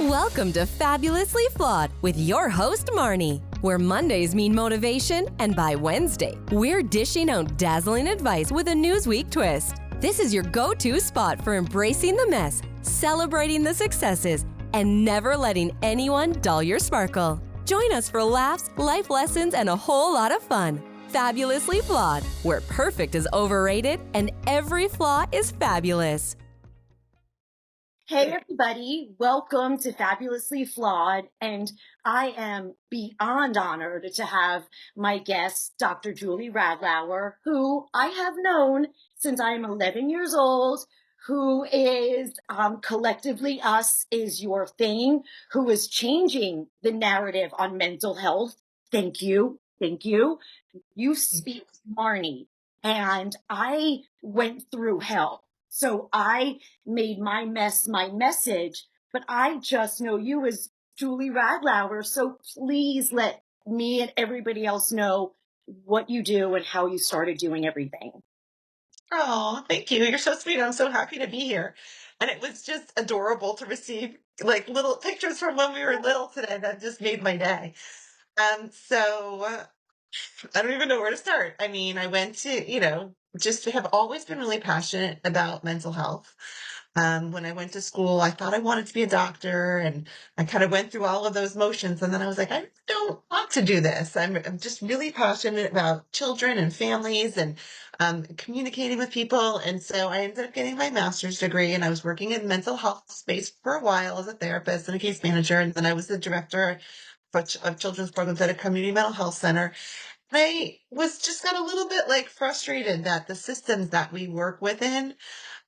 Welcome to Fabulously Flawed with your host, Marni, where Mondays mean motivation, and by Wednesday, we're dishing out dazzling advice with a Newsweek twist. This is your go-to spot for embracing the mess, celebrating the successes, and never letting anyone dull your sparkle. Join us for laughs, life lessons, and a whole lot of fun. Fabulously Flawed, where perfect is overrated and every flaw is fabulous. Hey everybody, welcome to Fabulously Flawed, and I am beyond honored to have my guest, Dr. Julie Radlauer, who I have known since I'm 11 years old, who is Collectively Us is your thing, who is changing the narrative on mental health. Thank you. Thank you. You speak Marni, and I went through hell. So I made my mess my message, but I just know you as Julie Radlauer. So please let me and everybody else know what you do and how you started doing everything. Oh, thank you. You're so sweet. I'm so happy to be here. And it was just adorable to receive like little pictures from when we were little today. That just made my day. I don't even know where to start. I mean, I went to, just have always been really passionate about mental health. When I went to school, I thought I wanted to be a doctor, and I kind of went through all of those motions. And then I was like, I don't want to do this. I'm just really passionate about children and families and communicating with people. And so I ended up getting my master's degree, and I was working in mental health space for a while as a therapist and a case manager. And then I was the director of children's programs at a community mental health center. I was just got a little bit like frustrated that the systems that we work within,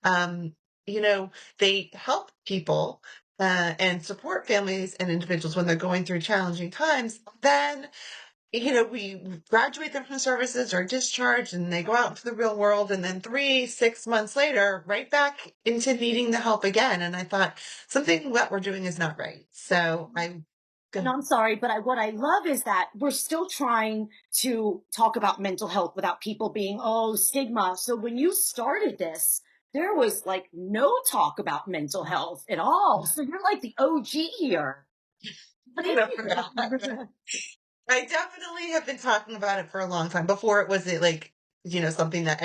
um, you know, they help people and support families and individuals when they're going through challenging times. Then, we graduate them from services or discharge and they go out into the real world. And then 6 months later, right back into needing the help again. And I thought something that we're doing is not right. So And I'm sorry, but what I love is that we're still trying to talk about mental health without people being, oh, stigma. So when you started this, there was like no talk about mental health at all. So you're like the OG here. I know. I definitely have been talking about it for a long time. Before it was like, something that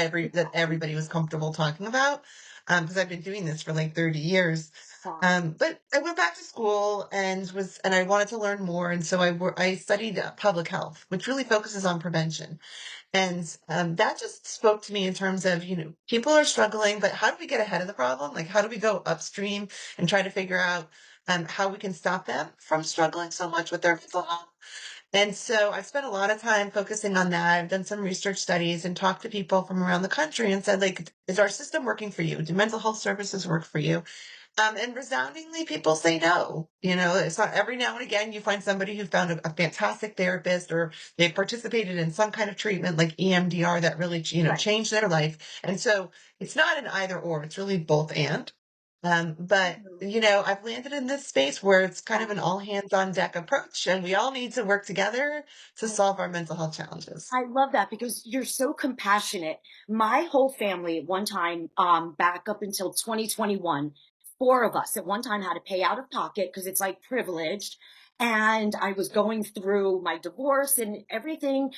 everybody was comfortable talking about. Because I've been doing this for like 30 years. But I went back to school and I wanted to learn more. And so I studied public health, which really focuses on prevention. And that just spoke to me in terms of, people are struggling, but how do we get ahead of the problem? Like, how do we go upstream and try to figure out how we can stop them from struggling so much with their mental health? And so I've spent a lot of time focusing on that. I've done some research studies and talked to people from around the country and said, like, is our system working for you? Do mental health services work for you? And resoundingly, people say no. It's not every now and again you find somebody who found a fantastic therapist or they participated in some kind of treatment like EMDR that really, Right. changed their life. And so it's not an either or, it's really both and. But, I've landed in this space where it's kind of an all hands on deck approach and we all need to work together to solve our mental health challenges. I love that because you're so compassionate. My whole family at one time, back up until 2021, four of us at one time had to pay out of pocket because it's like privileged. And I was going through my divorce and everything.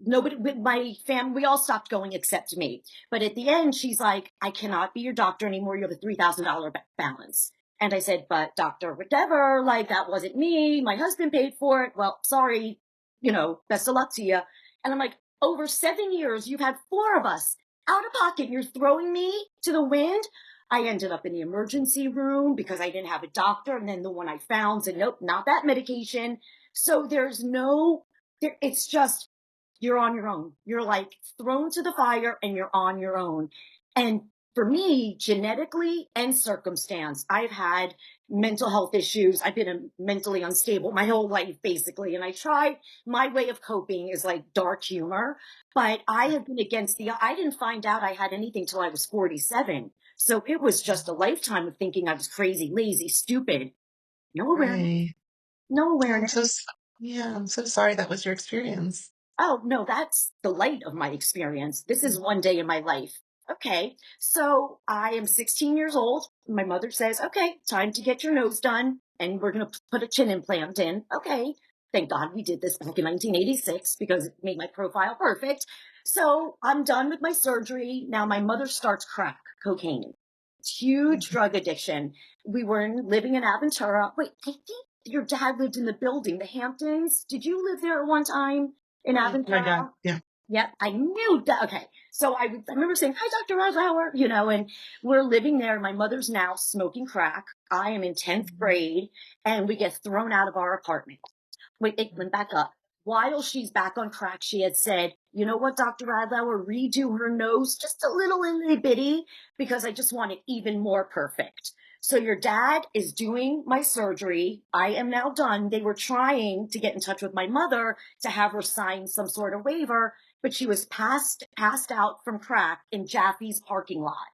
Nobody with my family, we all stopped going except me. But at the end, she's like, I cannot be your doctor anymore. You have a $3,000 balance. And I said, but doctor, whatever, like that wasn't me. My husband paid for it. Well, sorry, best of luck to you. And I'm like, over 7 years, you've had four of us out of pocket. And you're throwing me to the wind. I ended up in the emergency room because I didn't have a doctor. And then the one I found said, nope, not that medication. So it's just, you're on your own. You're like thrown to the fire and you're on your own. And for me, genetically and circumstance, I've had mental health issues. I've been mentally unstable my whole life, basically. And my way of coping is like dark humor, but I have been I didn't find out I had anything till I was 47. So it was just a lifetime of thinking I was crazy, lazy, stupid. No awareness. Right. No I'm awareness. so, yeah, I'm so sorry that was your experience. Oh, no, that's the light of my experience. This is one day in my life. Okay. So I am 16 years old. My mother says, okay, time to get your nose done. And we're going to put a chin implant in. Okay. Thank God we did this back in 1986 because it made my profile perfect. So I'm done with my surgery. Now my mother starts crack cocaine. Huge drug addiction. We were living in Aventura. Wait, I think your dad lived in the building, the Hamptons. Did you live there at one time in My God. Aventura? Yeah. Yep, I knew that. Okay, so I remember saying, "Hi, Dr. Radlauer," and we're living there. My mother's now smoking crack. I am in 10th grade, and we get thrown out of our apartment. Went back up. While she's back on crack, she had said, "You know what, Dr. Radlauer, redo her nose just a little itty bitty because I just want it even more perfect." So your dad is doing my surgery. I am now done. They were trying to get in touch with my mother to have her sign some sort of waiver, but she was passed out from crack in Jaffe's parking lot.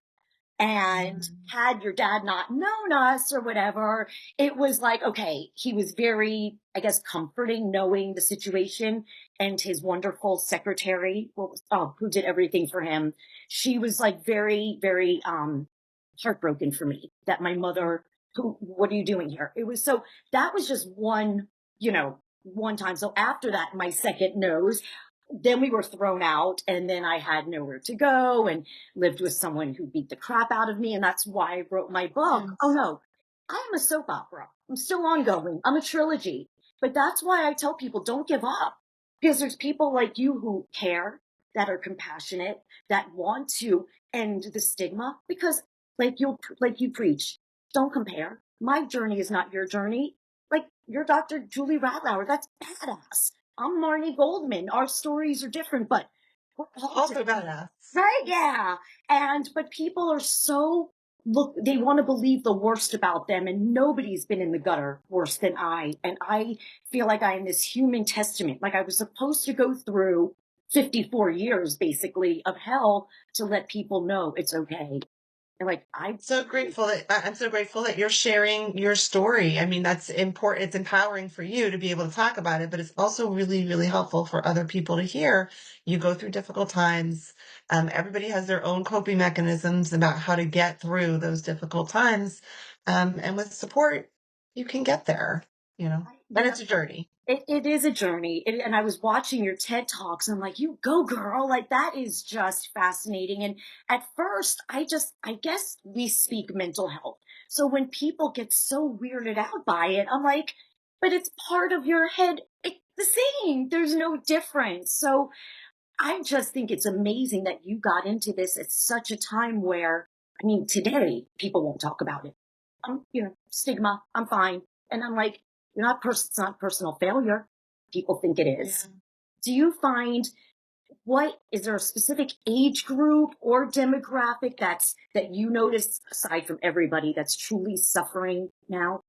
And Mm. had your dad not known us or whatever, it was like, okay, he was very, I guess, comforting knowing the situation. And his wonderful secretary, who did everything for him, she was like very, very heartbroken for me that my mother, what are you doing here? It was so, that was just one time. So after that, my second nose, then we were thrown out, and then I had nowhere to go and lived with someone who beat the crap out of me. And that's why I wrote my book. Oh Yes. no, I am a soap opera. I'm still ongoing. I'm a trilogy. But that's why I tell people don't give up, because there's people like you who care, that are compassionate, that want to end the stigma. Because like you preach, don't compare. My journey is not your journey. Like your Dr. Julie Radlauer, that's badass. I'm Marni Goldman. Our stories are different, but we're all Also different. badass. Right? Yeah. But people are so, look, they want to believe the worst about them, and nobody's been in the gutter worse than I. And I feel like I am this human testament. Like I was supposed to go through 54 years basically of hell to let people know it's okay. And like I'm so grateful that you're sharing your story. I mean, that's important. It's empowering for you to be able to talk about it, but it's also really, really helpful for other people to hear. You go through difficult times. Everybody has their own coping mechanisms about how to get through those difficult times. And with support, you can get there, you know, and yeah, it's a journey. it is a journey. And I was watching your TED Talks. And I'm like, you go, girl. Like, that is just fascinating. And at first, I guess we speak mental health. So when people get so weirded out by it, I'm like, but it's part of your head. It's the same. There's no difference. So I just think it's amazing that you got into this at such a time where, I mean, today people won't talk about it. Stigma, I'm fine. And I'm like, it's not personal failure. People think it Yeah. is. Do you find, what is there a specific age group or demographic that you notice, aside from everybody, that's truly suffering now?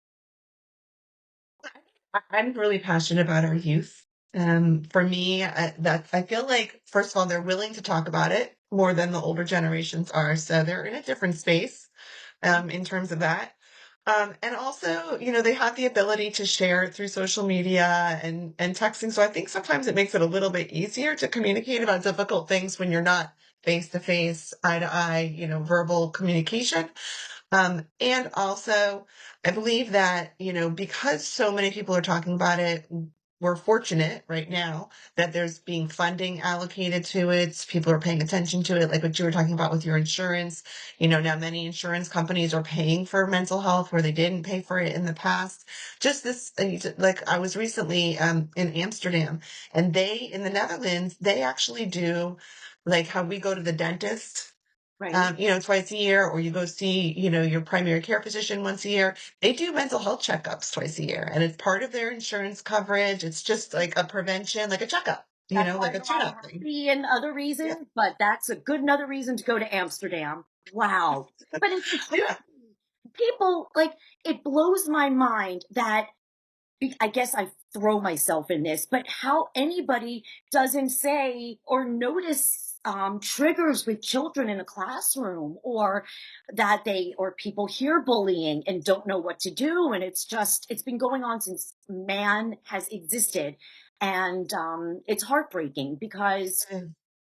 I'm really passionate about our youth. For me, I feel like, first of all, they're willing to talk about it more than the older generations are. So they're in a different space, in terms of that. And also, they have the ability to share it through social media and texting. So I think sometimes it makes it a little bit easier to communicate about difficult things when you're not face to face, eye to eye, verbal communication. And also, I believe that, because so many people are talking about it, we're fortunate right now that there's being funding allocated to it. People are paying attention to it, like what you were talking about with your insurance. Now many insurance companies are paying for mental health where they didn't pay for it in the past. Just this, like I was recently in Amsterdam, and in the Netherlands, they actually do like how we go to the dentist, Right. twice a year, or you go see, your primary care physician once a year. They do mental health checkups twice a year, and it's part of their insurance coverage. It's just like a prevention, like a checkup, That's why like I a have a lot of tune-up thing. happy and other Yeah, reasons, but that's a good another reason to go to Amsterdam. Wow. But it's crazy. yeah. People, like, it blows my mind that, I guess I throw myself in this, but how anybody doesn't say or notice triggers with children in a classroom, or or people hear bullying and don't know what to do. And it's been going on since man has existed. And it's heartbreaking because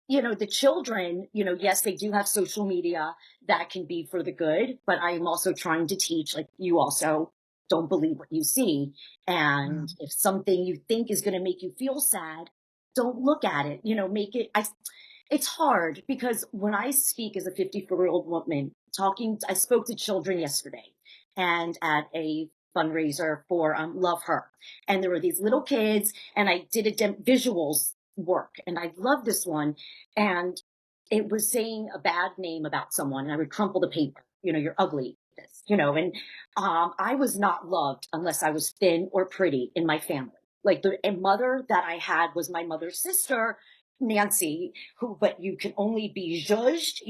the children, yes, they do have social media that can be for the good, but I am also trying to teach, like you also don't believe what you see. And Mm. if something you think is going to make you feel sad, don't look at it, make it, it's hard because when I speak as a 54-year-old woman I spoke to children yesterday and at a fundraiser for Love Her. And there were these little kids and I did visuals work and I love this one. And it was saying a bad name about someone. And I would crumple the paper, you're ugly. And I was not loved unless I was thin or pretty in my family. Like the a mother that I had was my mother's sister, Nancy, who, but you can only be judged,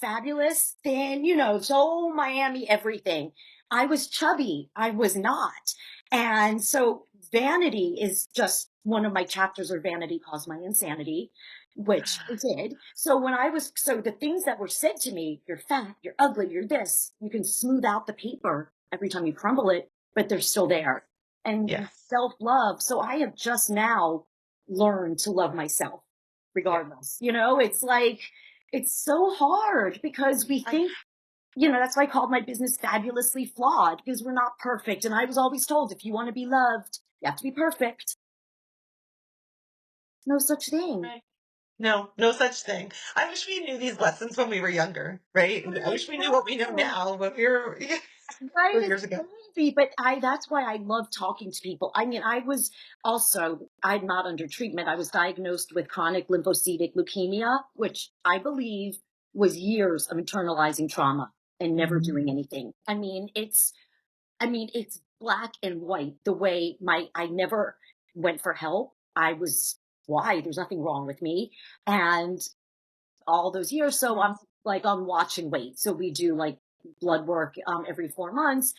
fabulous, thin, so Miami, everything. I was chubby. I was not. And so vanity is just one of my chapters, or vanity caused my insanity, which it did. So the things that were said to me, you're fat, you're ugly, you're this, you can smooth out the paper every time you crumble it, but they're still there. And Yes. self-love. So I have just now learned to love myself Yeah. regardless. It's like, it's so hard because we I think, that's why I called my business Fabulously Flawed, because we're not perfect. And I was always told, if you want to be loved, you have to be perfect. No such thing. Right. No, no such thing. I wish we knew these lessons when we were younger, right? I wish we knew what we know No. now when we were Right, 4 it's years ago. crazy, but that's why I love talking to people. I mean, I'm not under treatment. I was diagnosed with chronic lymphocytic leukemia, which I believe was years of internalizing trauma and never Mhm. doing anything. I mean, it's black and white. The way I never went for help. I was why there's nothing wrong with me, and all those years. So I'm like on watch and wait. So we do like blood work every 4 months,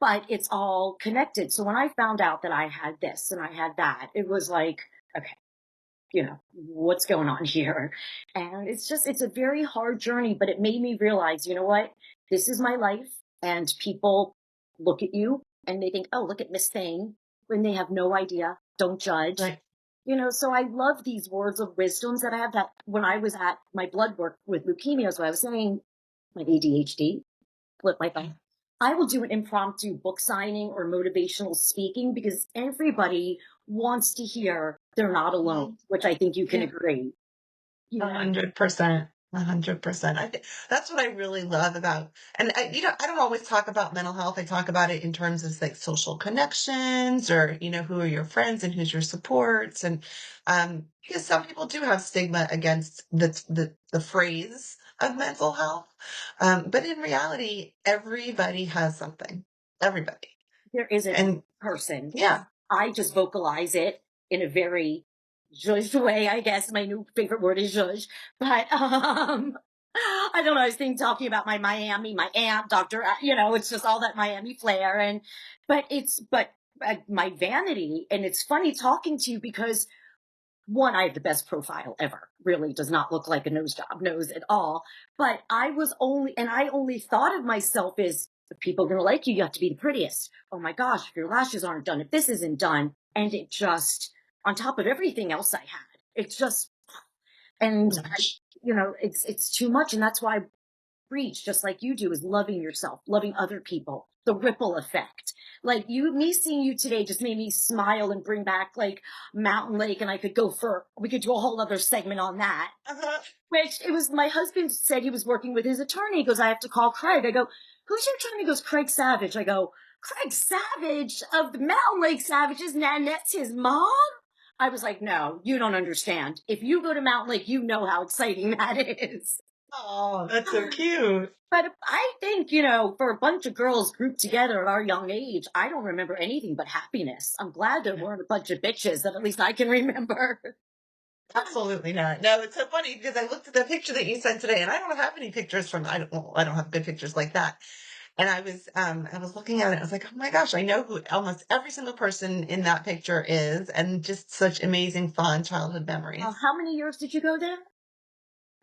but it's all connected. So when I found out that I had this and I had that, it was like, okay, what's going on here? And it's a very hard journey, but it made me realize, you know what? This is my life. And people look at you and they think, oh, look at Miss Thing, when they have no idea. Don't judge. Right. So I love these words of wisdoms that I have, that when I was at my blood work with leukemia, so I was saying my ADHD, flip my phone. I will do an impromptu book signing or motivational speaking because everybody wants to hear they're not alone, Mhm. which I think you can Yeah. agree. Yeah. 100%. 100%. I think that's what I really love about, and I don't always talk about mental health. I talk about it in terms of like social connections or, who are your friends and who's your supports. And, because some people do have stigma against the phrase of mental health. But in reality, everybody has something. Everybody. There isn't one And person. yeah, I just vocalize it in a very zhuzh way, I guess. My new favorite word is zhuzh. But I don't know. I was thinking talking about my Miami, my aunt, Dr. It's just all that Miami flair. But my vanity. And it's funny talking to you because one, I have the best profile ever. Really does not look like a nose job, nose at all. But I only thought of myself as, if people are going to like you, you have to be the prettiest. Oh my gosh, if your lashes aren't done, if this isn't done. And it just, on top of everything else I had, it's just, and much. it's too much. And that's why preach, just like you do, is loving yourself, loving other people, the ripple effect. Like me seeing you today just made me smile and bring back like Mountain Lake. And we could do a whole other segment on that. Uh-huh. Which it was, my husband said he was working with his attorney. He goes, I have to call Craig. I go, who's your attorney? He goes, Craig Savage. I go, Craig Savage of the Mountain Lake Savages. Nanette's his mom. I was like, no, you don't understand. If you go to Mountain Lake, you know how exciting that is. Oh, that's so cute. But I think, for a bunch of girls grouped together at our young age, I don't remember anything but happiness. I'm glad there weren't a bunch of bitches that at least I can remember. Absolutely not. No, it's so funny because I looked at the picture that you sent today, and I don't have any pictures from. I don't have good pictures like that. And I was looking at it. I was like, oh my gosh, I know who almost every single person in that picture is, and just such amazing, fun childhood memories. How many years did you go there?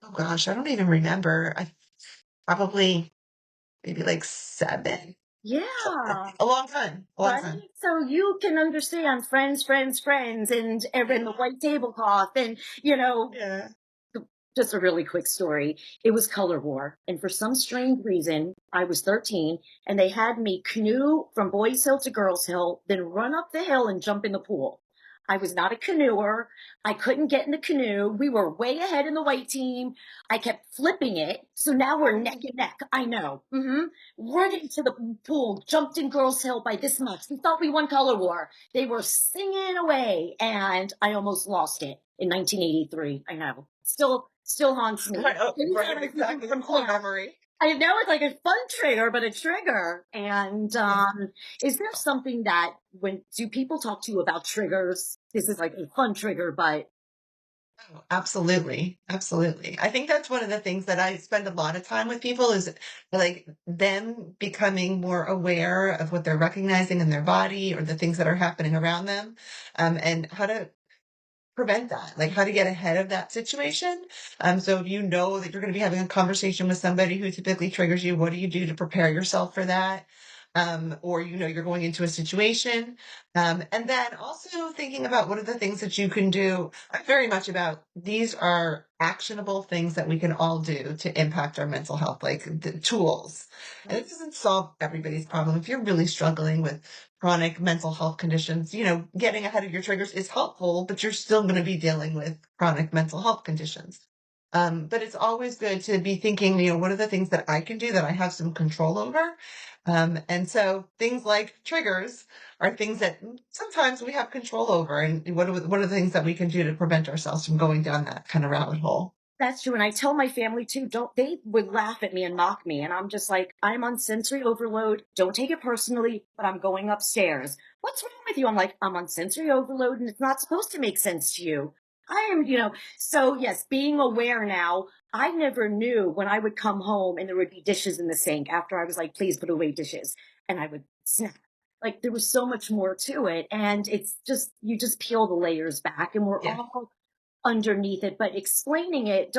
Oh gosh, I don't even remember. I probably maybe like 7. Yeah, A long time. A long right. time. So you can understand friends, friends, friends, and the white tablecloth, and Yeah. Just a really quick story. It was color war. And for some strange reason, I was 13 and they had me canoe from Boys Hill to Girls Hill, then run up the hill and jump in the pool. I was not a canoeer. I couldn't get in the canoe. We were way ahead in the white team. I kept flipping it. So now we're neck and neck. I know. Running to the pool, jumped in Girls Hill by this much. We thought we won color war. They were singing away and I almost lost it in 1983. I know. Still haunts me. Right, exactly. Some cool memory. I know it's like a fun trigger, but a trigger. And is there something that do people talk to you about triggers? This is like a fun trigger, but Oh, absolutely. Absolutely. I think that's one of the things that I spend a lot of time with people is like them becoming more aware of what they're recognizing in their body or the things that are happening around them, and how to prevent that, like how to get ahead of that situation. So if you know that you're going to be having a conversation with somebody who typically triggers you, what do you do to prepare yourself for that? Or you're going into a situation. And then also thinking about what are the things that you can do. I'm very much about these are actionable things that we can all do to impact our mental health, like the tools. And it doesn't solve everybody's problem. If you're really struggling with chronic mental health conditions, getting ahead of your triggers is helpful, but you're still going to be dealing with chronic mental health conditions. But it's always good to be thinking, what are the things that I can do that I have some control over? And so things like triggers are things that sometimes we have control over. And what are the things that we can do to prevent ourselves from going down that kind of rabbit hole? that's true. And I tell my family too, they would laugh at me and mock me. And I'm just like, I'm on sensory overload. Don't take it personally, but I'm going upstairs. What's wrong with you? I'm like, I'm on sensory overload and it's not supposed to make sense to you. I am, so yes, being aware now, I never knew when I would come home and there would be dishes in the sink after I was like, please put away dishes. And I would snap. Like there was so much more to it. And it's just, you just peel the layers back and we're Yeah. all underneath it, but explaining it,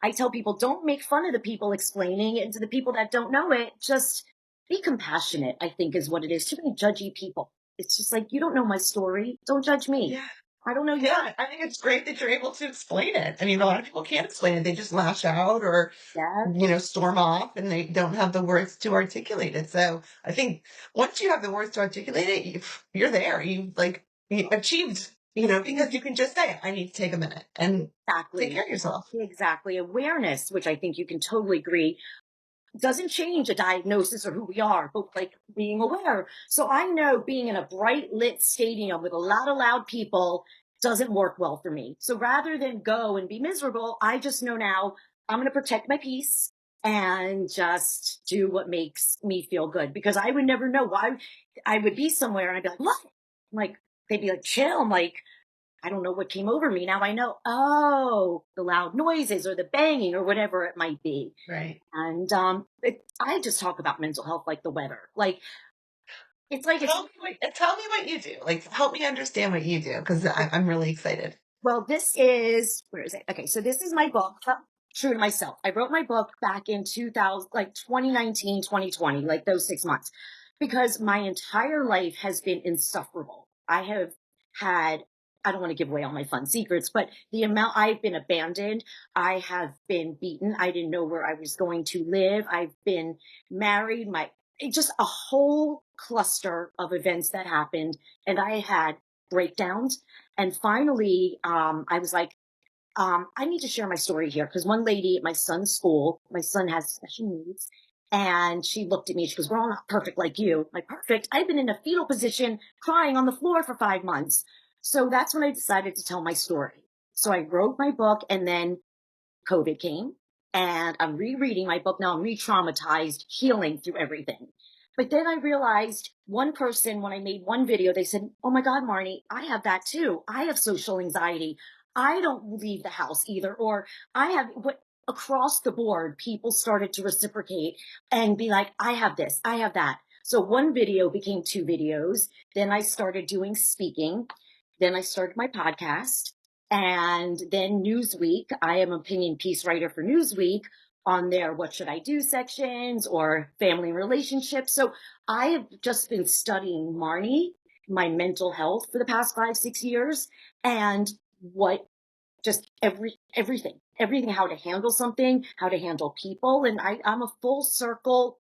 I tell people don't make fun of the people explaining it to the people that don't know it. Just be compassionate, I think is what it is. Too many judgy people. It's just like, you don't know my story. Don't judge me. Yeah. I don't know you. Yeah, I think it's great that you're able to explain it. I mean, a lot of people can't explain it. They just lash out or, Yeah, storm off and they don't have the words to articulate it. So I think once you have the words to articulate it, you're there. You achieved, because you can just say, I need to take a minute and take exactly. care of yourself. Exactly. Awareness, which I think you can totally agree doesn't change a diagnosis or who we are, but like being aware. So I know being in a bright lit stadium with a lot of loud people doesn't work well for me. So rather than go and be miserable, I just know now I'm going to protect my peace and just do what makes me feel good because I would never know why I would be somewhere and I'd be like, what? I'm like, they'd be like, chill. I'm like, I don't know what came over me. Now I know, oh, the loud noises or the banging or whatever it might be. Right. And I just talk about mental health like the weather. Like it's like it's Tell me what you do. Like, help me understand what you do because I'm really excited. well, this is where is it? Okay, so this is my book. True to myself. I wrote my book back in 2000, like 2019, 2020, like those 6 months, because my entire life has been insufferable. I have had, I don't want to give away all my fun secrets, but the amount I've been abandoned, I have been beaten. I didn't know where I was going to live. I've been married. It just a whole cluster of events that happened. And I had breakdowns. And finally, I was like, I need to share my story here because one lady at my son's school, my son has special needs, and she looked at me. She goes, "We're all not perfect like you." I'm like, perfect. I've been in a fetal position crying on the floor for 5 months. So that's when I decided to tell my story. So I wrote my book and then COVID came and I'm rereading my book now. I'm re-traumatized, healing through everything. But then I realized one person, when I made one video, they said, "Oh my God, Marni, I have that too. I have social anxiety. I don't leave the house either." Or I have what across the board, people started to reciprocate and be like, "I have this, I have that." So one video became two videos. Then I started doing speaking. Then I started my podcast. And then Newsweek, I am opinion piece writer for Newsweek on their What Should I Do sections or family and relationships. So I have just been studying Marni, my mental health for the past 5, 6 years and what just everything, how to handle something, how to handle people. And I'm a full circle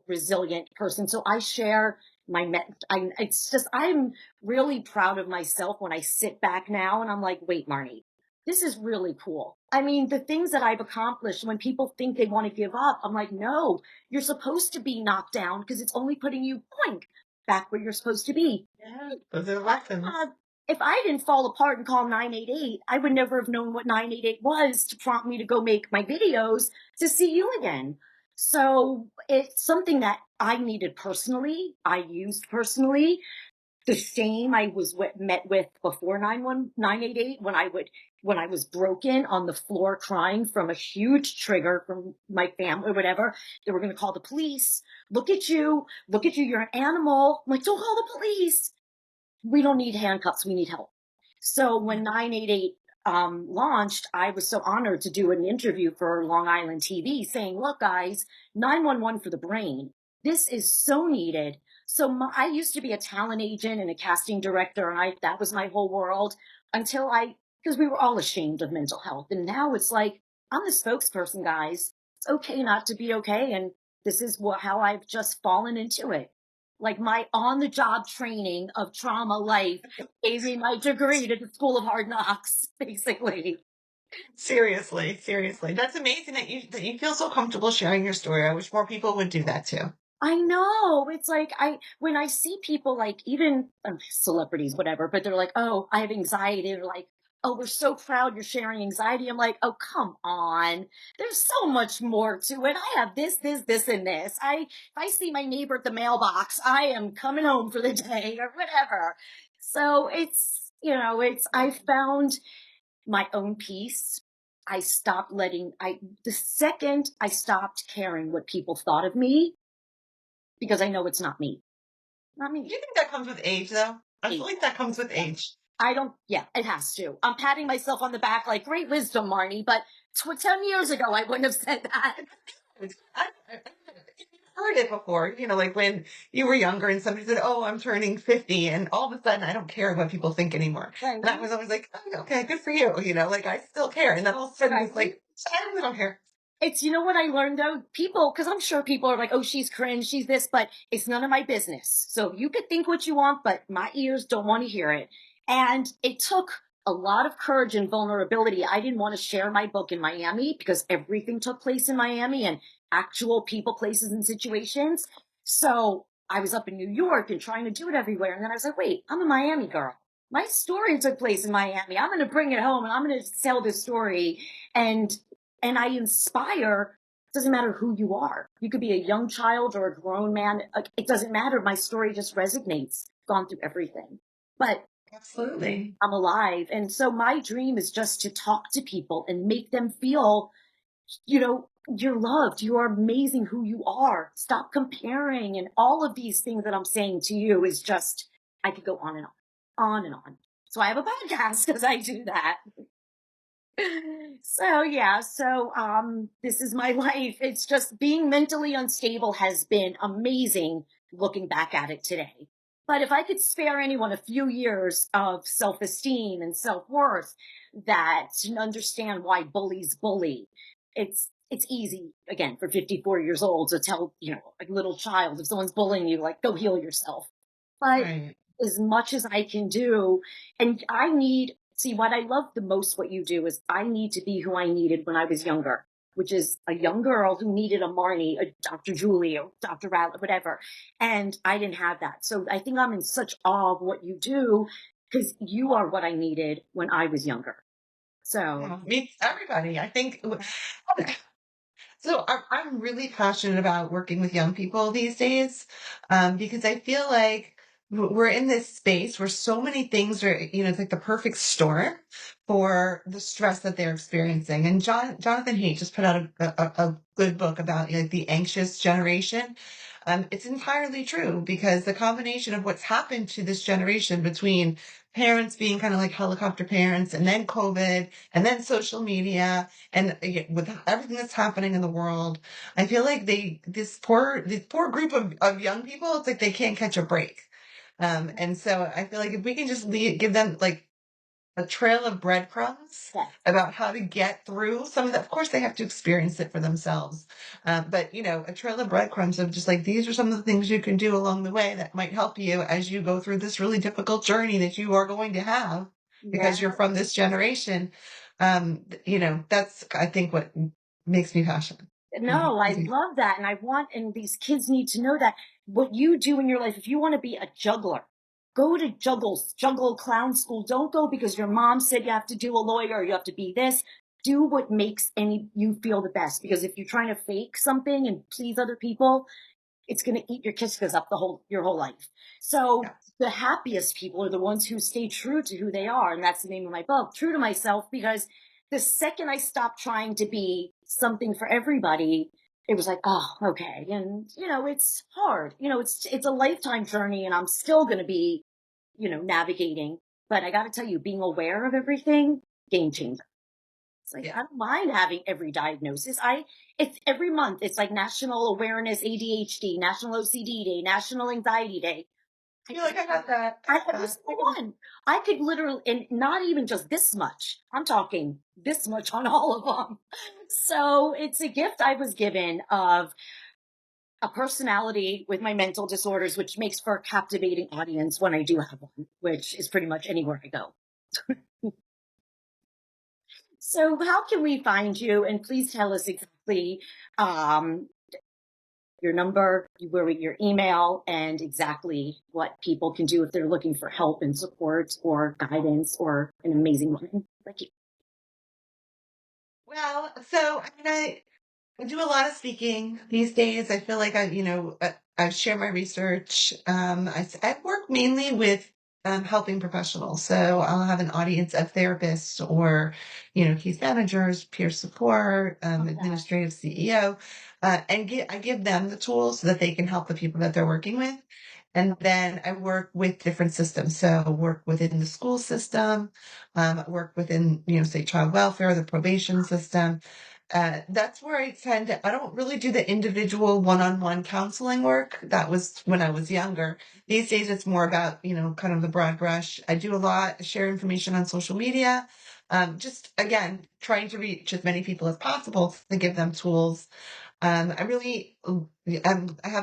resilient person. So I share it's just, I'm really proud of myself when I sit back now and I'm like, wait, Marnie, this is really cool. I mean, the things that I've accomplished, when people think they want to give up, I'm like, no, you're supposed to be knocked down because it's only putting you point back where you're supposed to be. Yeah, those are lessons. If I didn't fall apart and call 988, I would never have known what 988 was to prompt me to go make my videos to see you again. So it's something that I needed personally, I used personally. The shame I was met with before 988 when I was broken on the floor crying from a huge trigger from my family or whatever. They were going to call the police. Look at you, you're an animal. I'm like, don't call the police. We don't need handcuffs. We need help. So when 988 launched, I was so honored to do an interview for Long Island TV saying, look, guys, 911 for the brain. This is so needed. So I used to be a talent agent and a casting director, and that was my whole world until because we were all ashamed of mental health. And now it's like, I'm the spokesperson, guys. It's okay not to be okay. And this is how I've just fallen into it. Like my on the job training of trauma life gave me my degree to the School of Hard Knocks, basically. Seriously, seriously. That's amazing that you feel so comfortable sharing your story. I wish more people would do that too. I know. It's like when I see people like even celebrities, whatever, but they're like, oh, I have anxiety. They're like, oh, we're so proud you're sharing anxiety. I'm like, oh, come on. There's so much more to it. I have this, and this. If I see my neighbor at the mailbox, I am coming home for the day or whatever. So I found my own peace. The second I stopped caring what people thought of me, because I know it's not me. Not Do me. you think that comes with age though? I feel like that comes with age. Yeah, it has to. I'm patting myself on the back like, great wisdom, Marnie, but 10 years ago, I wouldn't have said that. I've heard it before, like when you were younger and somebody said, oh, I'm turning 50, and all of a sudden I don't care what people think anymore. Right. And I was always like, oh, okay, good for you. Like I still care. And then all of a sudden it's like, I really don't care. It's, what I learned though? People, because I'm sure people are like, oh, she's cringe, she's this, but it's none of my business. So you could think what you want, but my ears don't want to hear it. And it took a lot of courage and vulnerability. I didn't want to share my book in Miami because everything took place in Miami and actual people, places, and situations. So I was up in New York and trying to do it everywhere. And then I was like, wait, I'm a Miami girl. My story took place in Miami. I'm going to bring it home and I'm going to tell this story. And I inspire. It doesn't matter who you are. You could be a young child or a grown man. It doesn't matter. My story just resonates. Gone through everything. But Absolutely. I'm alive. And so my dream is just to talk to people and make them feel, you're loved. You are amazing who you are. Stop comparing. And all of these things that I'm saying to you is just, I could go on and on and on. So I have a podcast because I do that. This is my life. It's just being mentally unstable has been amazing looking back at it today. But if I could spare anyone a few years of self-esteem and self-worth that to understand why bullies bully, it's easy again for 54 years old to tell, a little child, if someone's bullying you, like, go heal yourself. But Right. as much as I can do, and what I love the most what you do is I need to be who I needed when I was younger, which is a young girl who needed a Marnie, a Dr. Julie, or Dr. Radlauer, whatever. And I didn't have that. So I think I'm in such awe of what you do because you are what I needed when I was younger. So Me, everybody. I think so. I'm really passionate about working with young people these days, because I feel like we're in this space where so many things are, it's like the perfect storm for the stress that they're experiencing. And Jonathan Haidt just put out a good book about like the anxious generation. It's entirely true because the combination of what's happened to this generation between parents being kind of like helicopter parents and then COVID and then social media and with everything that's happening in the world, I feel like this poor group of young people, it's like they can't catch a break. And so I feel like if we can just give them like a trail of breadcrumbs Yes. about how to get through some of that. Of course, they have to experience it for themselves. But, a trail of breadcrumbs of just like, these are some of the things you can do along the way that might help you as you go through this really difficult journey that you are going to have because Yeah. you're from this generation. That's, I think, what makes me passionate. No, I Easy. love that. And and these kids need to know that what you do in your life, if you want to be a juggler, go to juggle clown school. Don't go because your mom said you have to do a lawyer or you have to be this. Do what makes you feel the best. Because if you're trying to fake something and please other people, it's going to eat your kisses up your whole life. So Yeah. the happiest people are the ones who stay true to who they are. And that's the name of my book, True to Myself, because the second I stopped trying to be something for everybody, it was like, oh, okay. And, it's hard, it's a lifetime journey and I'm still going to be, navigating, but I got to tell you, being aware of everything, game changer. It's like, Yeah. I don't mind having every diagnosis. It's every month. It's like National Awareness ADHD, National OCD Day, National Anxiety Day. I feel like I got that. Every single one. I could literally, and not even just this much. I'm talking this much on all of them. So it's a gift I was given of a personality with my mental disorders, which makes for a captivating audience when I do have one, which is pretty much anywhere I go. So how can we find you? And please tell us exactly um, your number, your email, and exactly what people can do if they're looking for help and support or guidance or an amazing woman like you. Well, so I do a lot of speaking these days. I feel like I share my research. I work mainly with helping professionals. So I'll have an audience of therapists or, case managers, peer support, Okay. administrative CEO, I give them the tools so that they can help the people that they're working with. And then I work with different systems. So I work within the school system, work within, say child welfare, the probation system. That's where I don't really do the individual one-on-one counseling work. That was when I was younger. These days it's more about, kind of the broad brush. I do a lot, share information on social media. Just again, trying to reach as many people as possible to give them tools. I have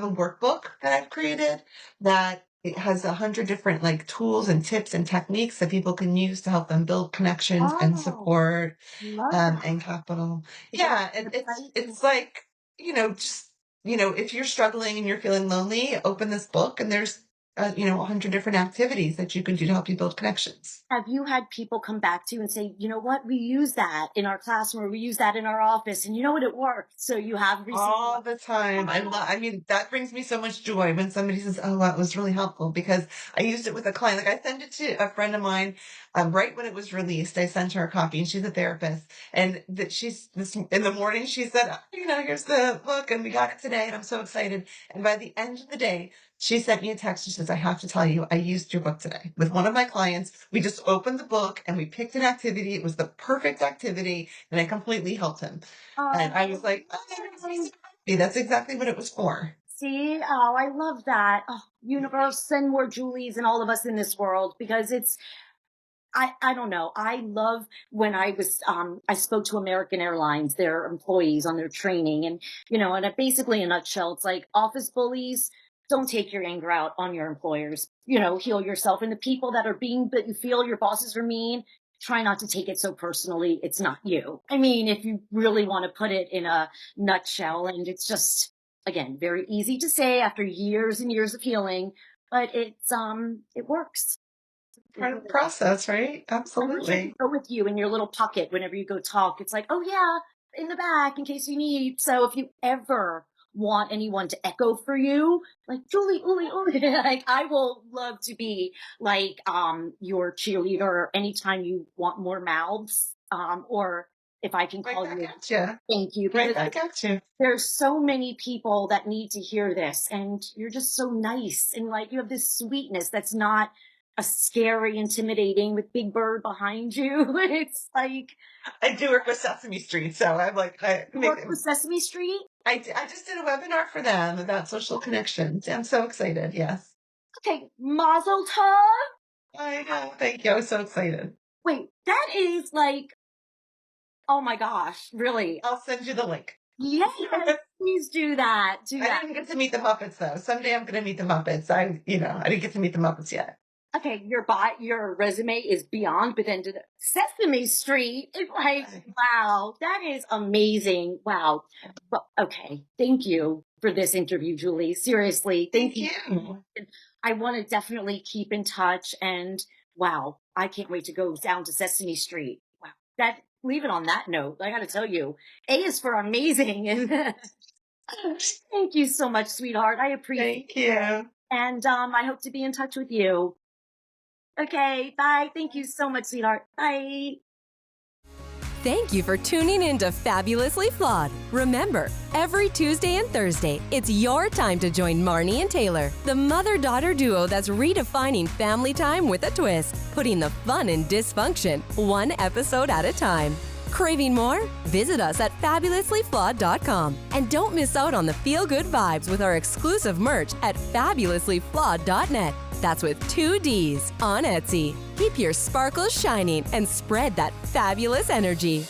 a workbook that I've created that it has 100 different like tools and tips and techniques that people can use to help them build connections and Oh, support love that. and capital. Is that Yeah, a it's website? it's like, just, if you're struggling and you're feeling lonely, open this book and there's 100 different activities that you can do to help you build connections. Have you had people come back to you and say, you know what, we use that in our classroom or we use that in our office and you know what, it worked. So you have received. All the time. I mean, that brings me so much joy when somebody says, "Oh, that was really helpful," because I used it with a client. Like I sent it to a friend of mine, right when it was released. I sent her a copy, and she's a therapist. And that she's this in the morning. She said, "Here's the book, and we got it today, and I'm so excited." And by the end of the day, she sent me a text. She says, "I have to tell you, I used your book today with one of my clients. We just opened the book and we picked an activity. It was the perfect activity, and it completely helped him." And I was like, "Oh, that makes me so happy. That's exactly what it was for." See, oh, I love that. Oh, universe, send more Julies and all of us in this world because I don't know. I love when I spoke to American Airlines, their employees on their training and, and basically in a nutshell, it's like office bullies, don't take your anger out on your employers, heal yourself. And the people that you feel your bosses are mean, try not to take it so personally. It's not you. I mean, if you really want to put it in a nutshell, and it's just, again, very easy to say after years and years of healing, but it works. It Part of the really. process, right? I wish I could Absolutely. go with you in your little pocket whenever you go talk. It's like, oh yeah, in the back in case you need. So if you ever want anyone to echo for you, like Julie, Uli, Uli, like I will love to be like your cheerleader anytime you want more mouths. Or if I can Right call back you, at you. thank you, Right because back at you. there's so many people that need to hear this and you're just so nice and like you have this sweetness that's not a scary intimidating with Big Bird behind you. It's like I do work with Sesame Street, so I'm like, you work with Sesame Street. I just did a webinar for them about social connections. I'm so excited. Yes. Okay, Mazel Tov. I know. Thank you. I was so excited. Wait, that is like, oh my gosh, really? I'll send you the link. Yes, please do that. Do I that. didn't get to meet the Muppets though. Someday I'm gonna meet the Muppets. I didn't get to meet the Muppets yet. Okay, your resume is beyond, but then to the Sesame Street is like, wow, that is amazing. Wow. But okay, thank you for this interview, Julie. Seriously, thank you. you. I want to definitely keep in touch, and wow, I can't wait to go down to Sesame Street. Wow. That leave it on that note. I got to tell you, A is for amazing. And thank you so much, sweetheart. I appreciate Thank you. And I hope to be in touch with you. Okay, bye. Thank you so much, sweetheart. Bye. Thank you for tuning in to Fabulously Flawed. Remember, every Tuesday and Thursday, it's your time to join Marni and Taylor, the mother-daughter duo that's redefining family time with a twist, putting the fun in dysfunction, one episode at a time. Craving more? Visit us at fabulouslyflawed.com. And don't miss out on the feel-good vibes with our exclusive merch at fabulouslyflawed.net. That's with 2 Ds on Etsy. Keep your sparkles shining and spread that fabulous energy.